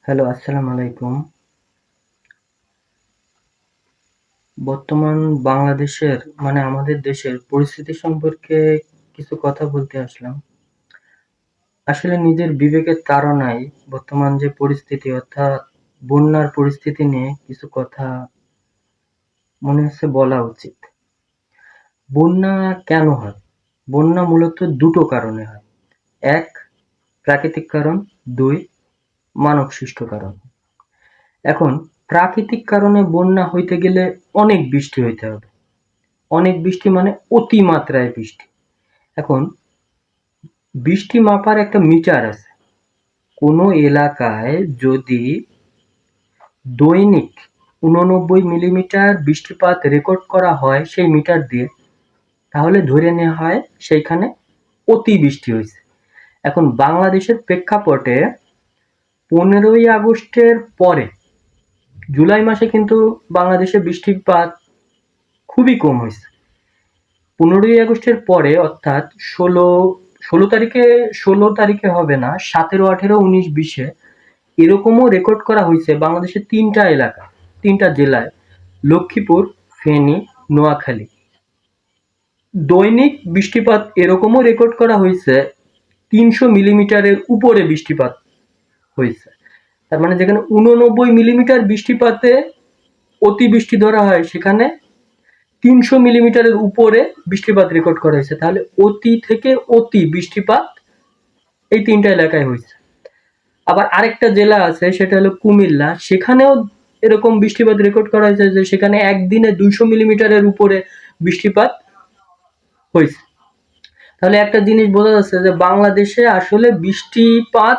Hello, আসসালামু আলাইকুম। বর্তমান বাংলাদেশের আমাদের দেশের পরিস্থিতি সম্পর্কে কিছু কথা বলতে আসলাম। আসলে নিজের বিবেকের তাড়নায় বর্তমান যে পরিস্থিতি অর্থাৎ বন্যার পরিস্থিতি নিয়ে কিছু কথা মনে হচ্ছে বলা উচিত। বন্যা কেন হয়? বন্যা মূলত দুটো কারণে হয়। ১. প্রাকৃতিক কারণ, ২. মানবসৃষ্ট কারণ। এখন প্রাকৃতিক কারণে বন্যা হইতে গেলে অনেক বৃষ্টি হইতে হবে। অনেক বৃষ্টি মানে অতিমাত্রায় বৃষ্টি। এখন বৃষ্টি মাপার একটা মিটার আছে। কোনো এলাকায় যদি দৈনিক ৮৯ মিলিমিটার বৃষ্টিপাত রেকর্ড করা হয় সেই মিটার দিয়ে, তাহলে ধরে নেওয়া হয় সেইখানে অতিবৃষ্টি হয়েছে। এখন বাংলাদেশের প্রেক্ষাপটে ১৫ই আগস্টের পরে জুলাই মাসে কিন্তু বাংলাদেশে বৃষ্টিপাত খুবই কম হয়েছে। ১৫ই আগস্টের পরে অর্থাৎ ষোলো তারিখে হবে না, ১৭, ১৮, ১৯, ২০-এ এরকমও রেকর্ড করা হয়েছে বাংলাদেশের তিনটা জেলায়, লক্ষ্মীপুর, ফেনী, নোয়াখালী। দৈনিক বৃষ্টিপাত এরকমও রেকর্ড করা হয়েছে ৩০০ মিলিমিটারের উপরে বৃষ্টিপাত হয়েছে। তার মানে যেখানে ৮৯ মিলিমিটার বৃষ্টিপাতে অতিবৃষ্টি ধরা হয়, সেখানে ৩০০ মিলিমিটারের উপরে বৃষ্টিপাত রেকর্ড করা হয়েছে। তাহলে অতি থেকে অতি বৃষ্টিপাত এই তিনটা এলাকায় হয়েছে। আবার আরেকটা জেলা আছে, সেটা হলো কুমিল্লা, সেখানেও এরকম বৃষ্টিপাত রেকর্ড করা হয়েছে যে সেখানে একদিনে ২০০ মিলিমিটারের উপরে বৃষ্টিপাত হয়েছে। তাহলে একটা জিনিস বোঝা যাচ্ছে যে বাংলাদেশে আসলে বৃষ্টিপাত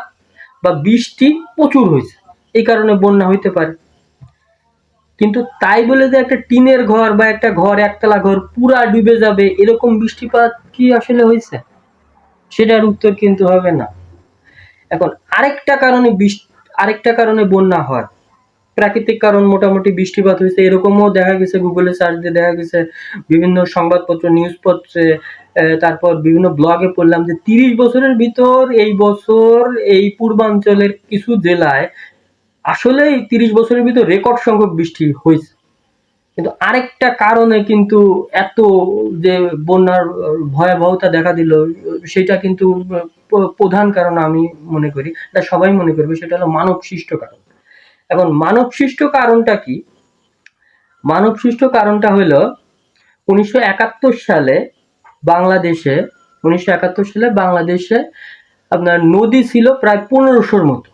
বা বৃষ্টি প্রচুর হয়েছে, এই কারণে বন্যা হইতে পারে। কিন্তু তাই বলে যে একটা টিনের ঘর বা একটা ঘর, একতলা ঘর পুরা ডুবে যাবে এরকম বৃষ্টিপাত কি আসলে হয়েছে? সেটার উত্তর কিন্তু হবে না। এখন আরেকটা কারণে বন্যা হয়। প্রাকৃতিক কারণ মোটামুটি বৃষ্টিপাত হয়েছে এরকমও দেখা গেছে, গুগলে সার্চ দিয়ে দেখা গেছে, বিভিন্ন সংবাদপত্র, নিউজপত্রে, তারপর বিভিন্ন ব্লগে পড়লাম যে ৩০ বছরের ভিতর এই বছর এই পূর্বাঞ্চলের কিছু জেলায় আসলে ৩০ বছরের ভিতর রেকর্ড সংখ্যক বৃষ্টি হয়েছে। কিন্তু আরেকটা কারণে কিন্তু এত যে বন্যার ভয়াবহতা দেখা দিল, সেটা কিন্তু প্রধান কারণ আমি মনে করি, এটা সবাই মনে করবে, সেটা হলো মানব সৃষ্ট কারণ। এখন মানব সৃষ্ট কারণটা কি? মানব সৃষ্ট কারণটা হলো ১৯৭১ সালে বাংলাদেশে ১৯৭১ সালে বাংলাদেশে আপনার নদী ছিল প্রায় ১৫০০-র মতো।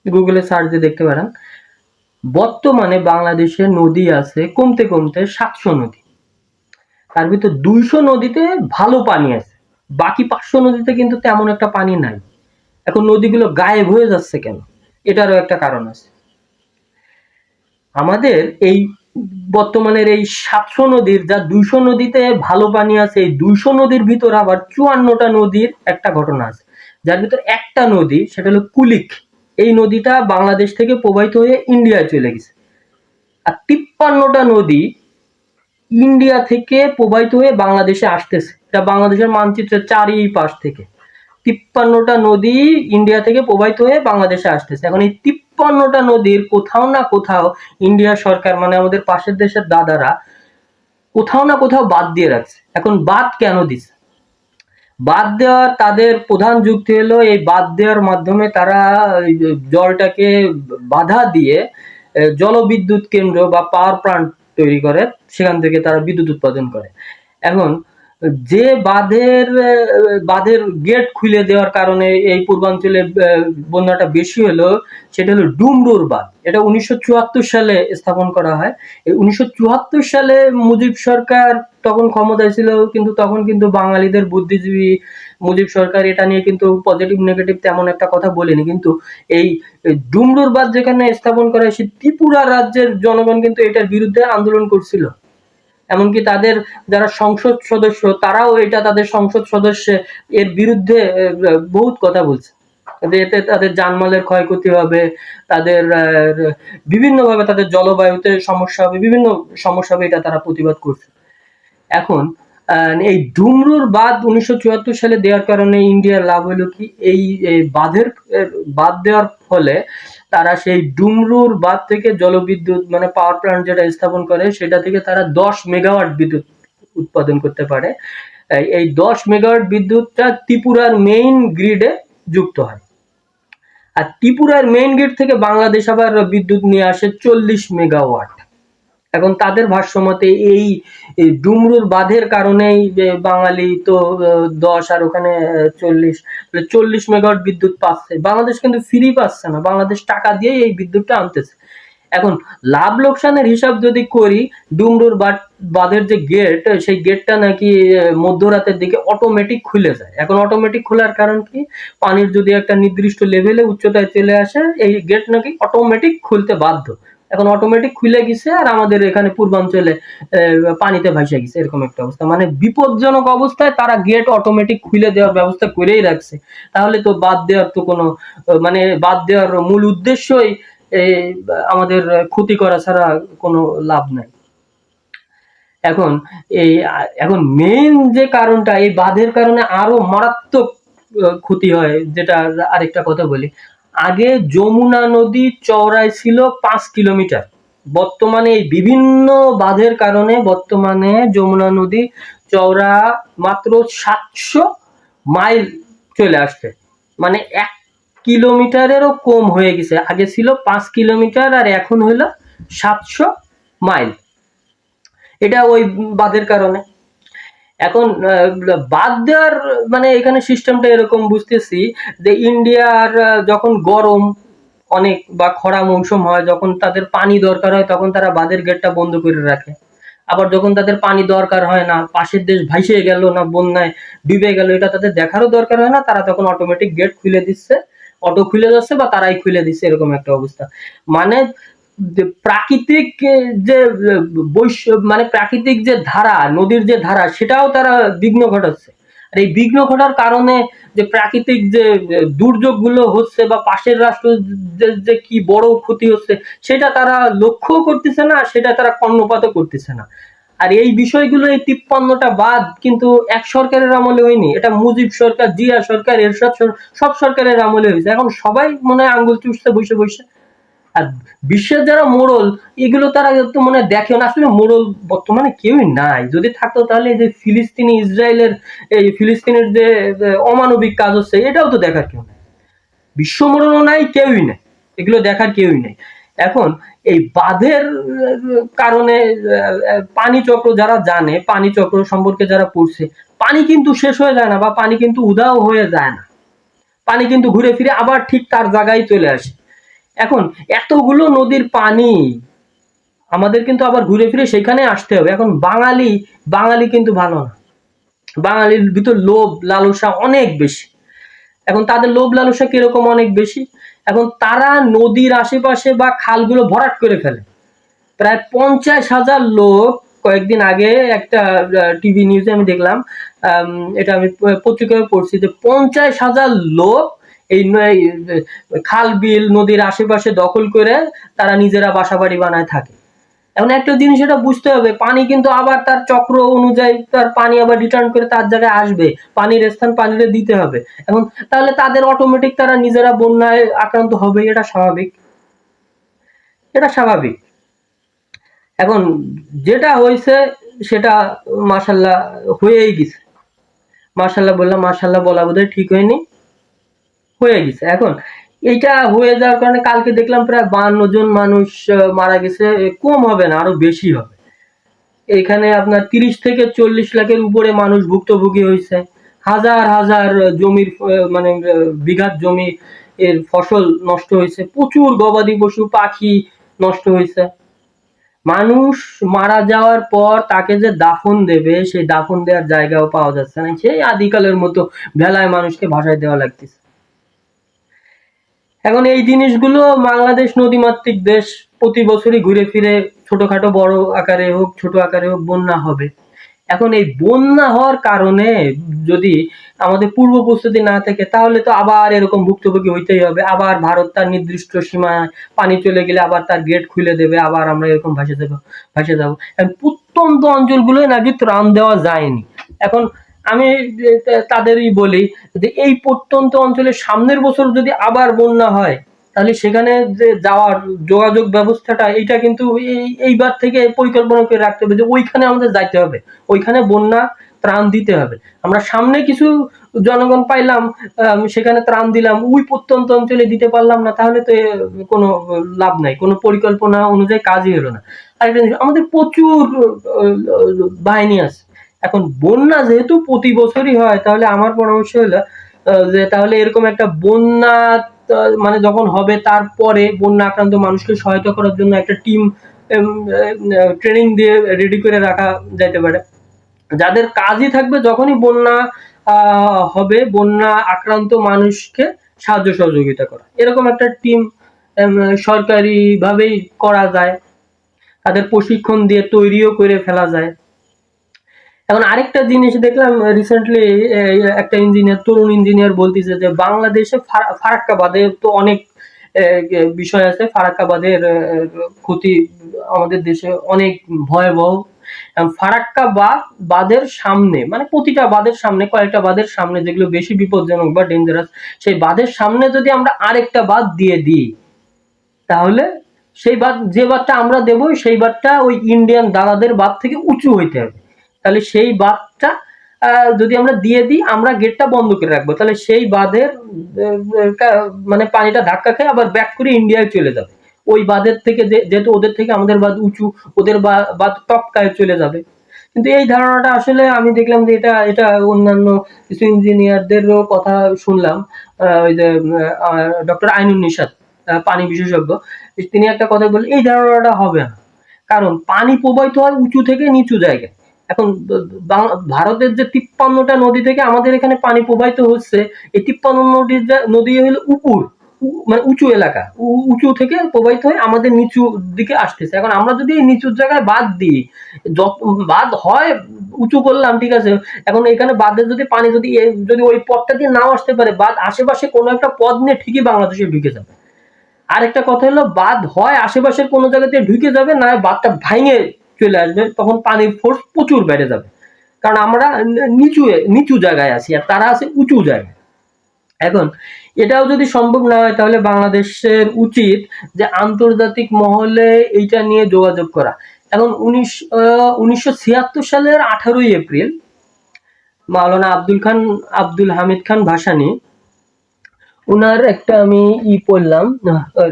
গুগলে সার্চ দিয়ে দেখতে পারেন। বর্তমানে বাংলাদেশে নদী আছে কমতে কমতে ৭০০ নদী। তার ভিতর ২০০ নদীতে ভালো পানি আছে, বাকি ৫০০ নদীতে কিন্তু তেমন একটা পানি নাই। এখন নদীগুলো গায়েব হয়ে যাচ্ছে কেন? এটারও একটা কারণ আছে। আমাদের এই বর্তমানের এই ৭০০ নদীর যা ২০০ নদীতে ভালো পানি আছে, এই ২০০ নদীর ভিতর আবার ৫৪টা নদীর একটা ঘটনা আছে, যার ভিতর একটা নদী, সেটা হলো কুলিক। এই নদীটা বাংলাদেশ থেকে প্রবাহিত হয়ে ইন্ডিয়ায় চলে গেছে। আর ৫৩টা নদী ইন্ডিয়া থেকে প্রবাহিত হয়ে বাংলাদেশে আসতেছে। এটা বাংলাদেশের মানচিত্রের চারিপাশ থেকে ৫৩টা নদী ইন্ডিয়া থেকে প্রবাহিত হয়ে বাংলাদেশে আসতেছে। এখন এই ৫৩টা নদীর কোথাও না কোথাও ইন্ডিয়া সরকার, আমাদের পাশের দেশের দাদারা, কোথাও না কোথাও বাদ দিয়ে রাখছে। এখন বাদ কেন দিচ্ছে? বাদ দেওয়ার তাদের প্রধান যুক্তি হলো এই বাদ দেওয়ার মাধ্যমে তারা জলটাকে বাধা দিয়ে জলবিদ্যুৎ কেন্দ্র বা পাওয়ার প্লান্ট তৈরি করে, সেখান থেকে তারা বিদ্যুৎ উৎপাদন করে। এখন যে বাঁধের গেট খুলে দেওয়ার কারণে এই পূর্বাঞ্চলে বন্যাটা বেশি হলো, সেটা হলো ডুমরুর বাঁধ। এটা ১৯৭৪ সালে স্থাপন করা হয়। এই ১৯৭৪ সালে মুজিব সরকার তখন ক্ষমতায় ছিল, কিন্তু তখন কিন্তু বাঙালিদের বুদ্ধিজীবী মুজিব সরকার এটা নিয়ে কিন্তু পজিটিভ নেগেটিভ তেমন একটা কথা বলেনি। কিন্তু এই ডুমরুর বাঁধ যেখানে স্থাপন করা হয়, সেই ত্রিপুরা রাজ্যের জনগণ কিন্তু এটার বিরুদ্ধে আন্দোলন করছিল। এমনকি তাদের যারা সংসদ সদস্য, তারাও এটা তাদের সংসদ সদস্যে এর বিরুদ্ধে বহুত কথা বলছে, এতে তাদের জানমালের ক্ষয়ক্ষতি হবে, তাদের বিভিন্নভাবে তাদের জলবায়ুতে সমস্যা হবে, বিভিন্ন সমস্যা হবে, এটা তারা প্রতিবাদ করছে। এখন এই ডুমরুর বাঁধ ১৯৭৪ সালে দেওয়ার কারণে ইন্ডিয়ার লাভ হলো কি, এই বাঁধ দেওয়ার ফলে তারা সেই ডুমরুর বাঁধ থেকে জলবিদ্যুৎ মানে পাওয়ার প্ল্যান্ট যেটা স্থাপন করে সেটা থেকে তারা 10 মেগাওয়াট বিদ্যুৎ উৎপাদন করতে পারে। এই 10 মেগাওয়াট বিদ্যুৎটা ত্রিপুরার মেইন গ্রিডে যুক্ত হয়। আর ত্রিপুরার মেইন গ্রিড থেকে বাংলাদেশ আবার বিদ্যুৎ নিয়ে আসে 40 মেগাওয়াট। এখন তাদের ভাষ্যমতে এই ডুমরুর বাঁধের কারণেই বাঙালি তো 10 আর ওখানে 40 মেগাওয়াট বিদ্যুৎ পাচ্ছে। বাংলাদেশ কিন্তু ফ্রি পাচ্ছে না, বাংলাদেশ টাকা দিয়ে এই বিদ্যুৎটা আনতেছে। এখন লাভ লোকসানের হিসাব যদি করি, ডুমরুর বাঁধের যে গেট, সেই গেটটা নাকি মধ্যরাতের দিকে অটোমেটিক খুলে যায়। এখন অটোমেটিক খোলার কারণ কি, পানির যদি একটা নির্দিষ্ট লেভেলে উচ্চতায় চলে আসে এই গেট নাকি অটোমেটিক খুলতে বাধ্য। এখন অটোমেটিক খুলে গেছে আর আমাদের এখানে পূর্বাঞ্চলে পানিতে ভাসে গেছে, এরকম একটা অবস্থা। মানে বিপজ্জনক অবস্থায় তারা গেট অটোমেটিক খুলে দেওয়ার ব্যবস্থা করেই রাখছে। তাহলে তো বাদ দেওয়ার তো কোনো মানে বাদ দেওয়ার মূল উদ্দেশ্যই আমাদের ক্ষতি করা ছাড়া কোনো লাভ নাই। এখন এখন মেইন যে কারণটা, এই বাঁধের কারণে আরো মারাত্মক ক্ষতি হয়, যেটা আরেকটা কথা বলি। আগে যমুনা নদী চওড়ায় ছিল 5 কিলোমিটার, বর্তমানে এই বিভিন্ন বাঁধের কারণে বর্তমানে যমুনা নদী চওড়া মাত্র 700 মাইল চলে আসছে। মানে 1 কিলোমিটারেরও কম হয়ে গেছে। আগে ছিল 5 কিলোমিটার আর এখন হলো 700 মাইল। এটা ওই বাঁধের কারণে। এখন বাদ দেওয়ার মানে এখানে সিস্টেমটা এরকম বুঝতেছি যে ইন্ডিয়ার যখন গরম অনেক বা খরা মৌসুম হয়, যখন তাদের পানি দরকার হয় তখন তারা বাঁধের গেটটা বন্ধ করে রাখে। আবার যখন তাদের পানি দরকার হয় না, পাশের দেশ ভাসিয়ে গেল না বন্যায় ডুবে গেল, এটা তাদের দেখারও দরকার হয় না, তারা তখন অটোমেটিক গেট খুলে দিচ্ছে, অটো খুলে যাচ্ছে বা তারাই খুলে দিচ্ছে, এরকম একটা অবস্থা। মানে প্রাকৃতিক যে মানে প্রাকৃতিক যে ধারা, নদীর যে ধারা, সেটাও তারা বিঘ্ন ঘটাচ্ছে। আর এই বিঘ্ন ঘটার কারণে যে প্রাকৃতিক যে দুর্যোগগুলো হচ্ছে বা পাশের রাষ্ট্র যে কি বড় ক্ষতি হচ্ছে সেটা তারা লক্ষ্যও করতেছে না, সেটা তারা কর্ণপাতও করতেছে না। আর এই বিষয়গুলো, এই 53টা বাদ কিন্তু এক সরকারের আমলে হয়নি, এটা মুজিব সরকার, জিয়া সরকার, এরশাদ সব সরকারের আমলে হয়েছে। এখন সবাই মনে হয় আঙ্গুল চুষছে বসে বসে। আর বিশ্বের যারা মোড়ল, এগুলো তারা তো মনে দেখে না। আসলে মোড়ল বর্তমানে কেউই নাই, যদি থাকতো তাহলে যে ফিলিস্তিনি ইসরায়েলের এই ফিলিস্তিনের যে অমানবিক কাজ হচ্ছে এটাও তো দেখার কেউ নাই। বিশ্ব মোড়লও নাই, কেউই নাই, এগুলো দেখার কেউই নাই। এখন এই বাঁধের কারণে পানি চক্র যারা জানে, পানি চক্র সম্পর্কে যারা পড়ছে, পানি কিন্তু শেষ হয়ে যায় না বা পানি কিন্তু উধাও হয়ে যায় না, পানি কিন্তু ঘুরে ফিরে আবার ঠিক তার জায়গায় চলে আসে। এখন এতগুলো নদীর পানি আমাদের কিন্তু আবার ঘুরে ফিরে সেখানে আসতে হবে। এখন বাঙালি কিন্তু ভালো না, বাঙালির ভিতর লোভ লালসা অনেক বেশি। এখন তাদের লোভ লালসা কিরকম, অনেক বেশি। এখন তারা নদীর আশেপাশে বা খালগুলো ভরাট করে ফেলে। প্রায় 50,000 লোক, কয়েকদিন আগে একটা টিভি নিউজে আমি দেখলাম, এটা আমি পত্রিকায় পড়ছি, যে 50,000 লোক এই খাল বিল নদীর আশেপাশে দখল করে তারা নিজেরা বাসা বাড়ি বানায় থাকে। এখন একটা জিনিস এটা বুঝতে হবে, পানি কিন্তু আবার তার চক্র অনুযায়ী তার পানি আবার রিটার্ন করে তার জায়গায় আসবে, পানির স্থান পানিতে দিতে হবে। এখন তাহলে তাদের অটোমেটিক তারা নিজেরা বন্যায় আক্রান্ত হবে, এটা স্বাভাবিক, এটা স্বাভাবিক। এখন যেটা হয়েছে সেটা মাশাল্লাহ হয়েই গেছে। মাশাল্লাহ বললাম, মাশাল্লাহ বলা বোধহয় ঠিক হয়নি, হয়ে গেছে। এখন এইটা হয়ে যাওয়ার কারণে কালকে দেখলাম প্রায় 52 জন মানুষ মারা গেছে, কম হবে না আরো বেশি হবে। এখানে আপনার 30 থেকে 40 লাখের উপরে মানুষ ভুক্তভোগী হয়েছে। হাজার হাজার জমির মানে বিঘাত জমি এর ফসল নষ্ট হয়েছে, প্রচুর গবাদি পশু পাখি নষ্ট হয়েছে। মানুষ মারা যাওয়ার পর তাকে যে দাফন দেবে, সেই দাফন দেওয়ার জায়গাও পাওয়া যাচ্ছে না, সেই আদিকালের মতো ভেলায় মানুষকে ভাসায় দেওয়া লাগতেছে। এখন এই জিনিসগুলো, বাংলাদেশ নদীমাতৃক দেশ, প্রতি বছরই ঘুরে ফিরে ছোটখাটো বড় আকারে হোক ছোট আকারে হোক বন্যা হবে। এখন এই বন্যা হওয়ার কারণে যদি আমাদের পূর্ব প্রস্তুতি না থাকে তাহলে তো আবার এরকম ভুক্তভোগী হইতেই হবে। আবার ভারত তার নির্দিষ্ট সীমায় পানি চলে গেলে আবার তার গেট খুলে দেবে, আবার আমরা এরকম ভাসে যাবো। প্রত্যন্ত অঞ্চলগুলো নাকি ত্রাণ দেওয়া যায়নি। এখন আমি তাদেরই বলি যে এই প্রত্যন্ত অঞ্চলে সামনের বছর যদি আবার বন্যা হয় তাহলে সেখানে যে যাওয়ার যোগাযোগ ব্যবস্থাটা এটা কিন্তু এইবার থেকে পরিকল্পনা করে রাখতে হবে যে ওইখানে আমাদের যাইতে হবে, ওইখানে বন্যা ত্রাণ দিতে হবে। আমরা সামনে কিছু জনগণ পাইলাম, সেখানে ত্রাণ দিলাম, ওই প্রত্যন্ত অঞ্চলে দিতে পারলাম না, তাহলে তো কোনো লাভ নাই, কোনো পরিকল্পনা অনুযায়ী কাজই হলো না। আরেকটা জিনিস, আমাদের প্রচুর বাহিনী আছে। এখন বন্যা যেহেতু প্রতি বছরই হয়, তাহলে আমার পরামর্শ হলো যে তাহলে এরকম একটা বন্যা মানে যখন হবে তারপরে বন্যা আক্রান্ত মানুষকে সহায়তা করার জন্য একটা টিম ট্রেনিং দিয়ে রেডি করে রাখা যাইতে পারে, যাদের কাজই থাকবে যখনই বন্যা হবে বন্যা আক্রান্ত মানুষকে সাহায্য সহযোগিতা করা। এরকম একটা টিম সরকারি ভাবেই করা যায়, তাদের প্রশিক্ষণ দিয়ে তৈরিও করে ফেলা যায়। এখন আরেকটা জিনিস দেখলাম রিসেন্টলি, একটা ইঞ্জিনিয়ার, তরুণ ইঞ্জিনিয়ার বলতেছে যে বাংলাদেশে ফারাক্কাবাদে তো অনেক বিষয় আছে, ফারাক্কাবাদের ক্ষতি আমাদের দেশে অনেক ভয়াবহ। ফারাক্কা বাঁধের সামনে, মানে প্রতিটা বাঁধের সামনে, কয়েকটা বাঁধের সামনে যেগুলো বেশি বিপজ্জনক বা ডেঞ্জারাস, সেই বাঁধের সামনে যদি আমরা আরেকটা বাঁধ দিয়ে দিই, তাহলে সেই বাঁধ, যে বাঁধটা আমরা দেবো সেই বাঁধটা ওই ইন্ডিয়ান দাদাদের বাঁধ থেকে উঁচু হইতে হবে। তাহলে সেই বাঁধটা যদি আমরা দিয়ে দিই, আমরা গেটটা বন্ধ করে রাখবো, তাহলে সেই বাঁধের মানে পানিটা ধাক্কা খেয়ে আবার ব্যাক করে ইন্ডিয়ায় চলে যাবে। ওই বাঁধের থেকে, যেহেতু ওদের থেকে আমাদের বাঁধ উঁচু, ওদের বাঁধ টপকায় চলে যাবে। কিন্তু এই ধারণাটা আসলে আমি দেখলাম যে এটা এটা অন্যান্য কিছু ইঞ্জিনিয়ারদেরও কথা শুনলাম, ওই যে ডক্টর আইনুন নিশাত, পানি বিশেষজ্ঞ, তিনি একটা কথা বললেন, এই ধারণাটা হবে না। কারণ পানি প্রবাহিত হয় উঁচু থেকে নিচু জায়গায়। এখন ভারতের যে 53টা নদী থেকে আমাদের এখানে পানি প্রবাহিত হচ্ছে, এই 53 নদী হলো উপর, মানে উঁচু এলাকা, উঁচু থেকে প্রবাহিত হয়ে আমাদের নিচু দিকে আসতেছে। এখন আমরা যদি এই নিচুর জায়গায় বাদ দিই, বাদ হয় উঁচু করলাম, ঠিক আছে, এখন এখানে বাঁধের যদি পানি যদি ওই পথটা দিয়ে নাও আসতে পারে, বাঁধ আশেপাশে কোনো একটা পথ নিয়ে ঠিকই বাংলাদেশে ঢুকে যাবে। আরেকটা কথা হলো, বাঁধ হয় আশেপাশের কোনো জায়গাতে ঢুকে যাবে, না বাঁধটা ভাঙে চলে আসবে, তখন পানির ফোর্স প্রচুর বেড়ে যাবে। কারণ আমরা নিচু জায়গায় আছি আর তারা আছে উঁচু জায়গায়। এখন এটাও যদি সম্ভব না হয়, তাহলে বাংলাদেশের উচিত যে আন্তর্জাতিক মহলে এইটা নিয়ে যোগাযোগ করা। এখন 1976 সালের 18ই এপ্রিল মাওলানা আব্দুল হামিদ খান ভাসানী, উনার একটা আমি পড়লাম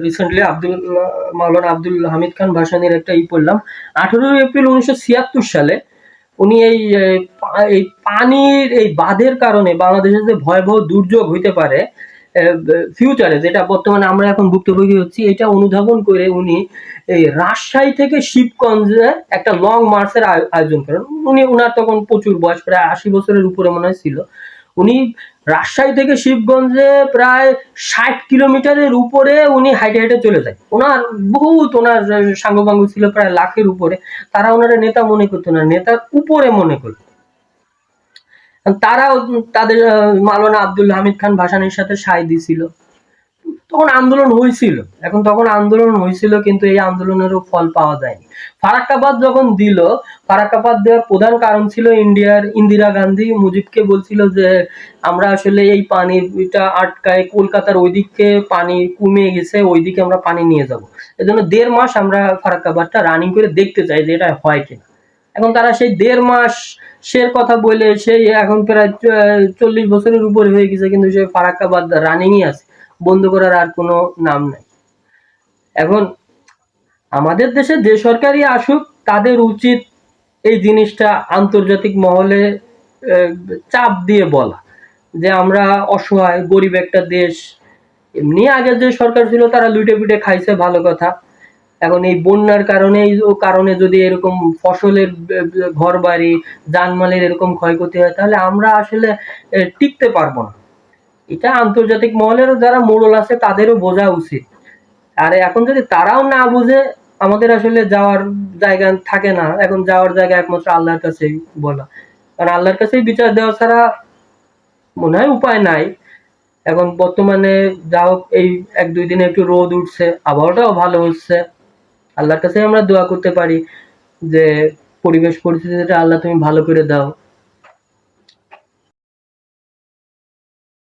রিসেন্টলি, মাওলানা আব্দুল হামিদ খান ভাসানীর একটা পড়লাম 18 এপ্রিল 1976 সালে। উনি এই পানির এই বাঁধের কারণে বাংলাদেশে যে ভয়াবহ দুর্যোগ হইতে পারে ফিউচারে, যেটা বর্তমানে আমরা এখন ভুক্তভোগী হচ্ছি, এটা অনুধাবন করে উনি এই রাজশাহী থেকে শিবগঞ্জে একটা লং মার্চের আয়োজন করেন। উনার তখন প্রচুর বয়স, প্রায় 80 বছরের উপরে মনে হয় ছিল। উনি রাজশাহী থেকে শিবগঞ্জে প্রায় 60 কিলোমিটারের উপরে উনি হাইটে হাইটে চলে যায়। ওনার সাঙ্গপাঙ্গ ছিল প্রায় লাখের উপরে। তারা ওনারা নেতা মনে করতো না, নেতার উপরে মনে করতো। তারা তাদের মাওলানা আব্দুল হামিদ খান ভাসানীর সাথে সায় দিছিল। তখন আন্দোলন হয়েছিল, তখন আন্দোলন হয়েছিল, কিন্তু এই আন্দোলনেরও ফল পাওয়া যায়নি। ফারাক্কাবাদ যখন দিল, ফারাক্কাবাদ দেওয়ার প্রধান কারণ ছিল ইন্দিরা গান্ধী মুজিবকে বলছিল যে আমরা আসলে এই পানিটা আটকায়, কলকাতার ওইদিকে পানি কমে গেছে, ওইদিকে আমরা পানি নিয়ে যাব। এজন্য 1.5 মাস আমরা ফারাক্কাবাদটা রানিং করে দেখতে চাই যে এটা হয় কিনা। এখন তারা সেই 1.5 মাসের কথা বলে, সেই এখন প্রায় 40 বছরের উপরে হয়ে গেছে, কিন্তু সেই ফারাক্কাবাদ রানিংই আছে, বন্ধ করার আর কোনো নাম নাই। এখন আমাদের দেশে যে সরকারই আসুক, তাদের উচিত এই জিনিসটা আন্তর্জাতিক মহলে চাপ দিয়ে বলা যে আমরা অসহায়, গরিব একটা দেশ। এমনি আগের যে সরকার ছিল তারা লুটে পিটে খাইছে, ভালো কথা। এখন এই বন্যার কারণে যদি এরকম ফসলের, ঘর বাড়ি, জানমালের এরকম ক্ষয়ক্ষতি হয়, তাহলে আমরা আসলে টিকতে পারবো না। এটা আন্তর্জাতিক মহলেরও যারা মোড়ল আছে তাদেরও বোঝা উচিত। আর এখন যদি তারাও না বুঝে, আমাদের আসলে যাওয়ার জায়গা থাকে না। এখন যাওয়ার জায়গা একমাত্র আল্লাহর কাছেই বলা, কারণ আল্লাহর কাছেই বিচার দেওয়া ছাড়া মনে হয় উপায় নাই। এখন বর্তমানে যাও এই 1-2 দিনে একটু রোদ উঠছে, আবহাওয়াটাও ভালো হচ্ছে। আল্লাহর কাছে আমরা দোয়া করতে পারি যে পরিবেশ পরিস্থিতিটা আল্লাহ তুমি ভালো করে দাও।